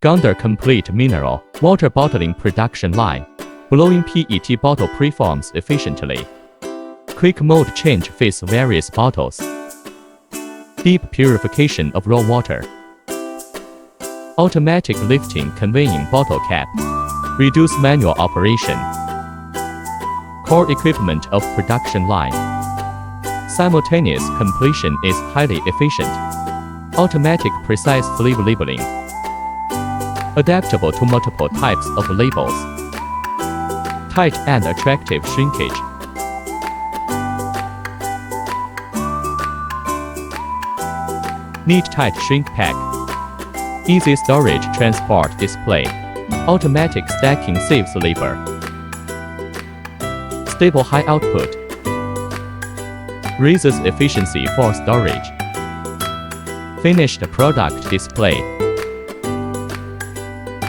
Gonder complete mineral water bottling production line. Blowing PET bottle preforms efficiently. Quick mode change fits various bottles. Deep purification of raw water. Automatic lifting conveying bottle cap. Reduce manual operation. Core equipment of production line. Simultaneous completion is highly efficient. Automatic precise sleeve labeling. Adaptable to multiple types of labels. Tight and attractive shrinkage. Neat tight shrink pack. Easy storage transport display. Automatic stacking saves labor. Stable high output. Raises efficiency for storage. Finished product display.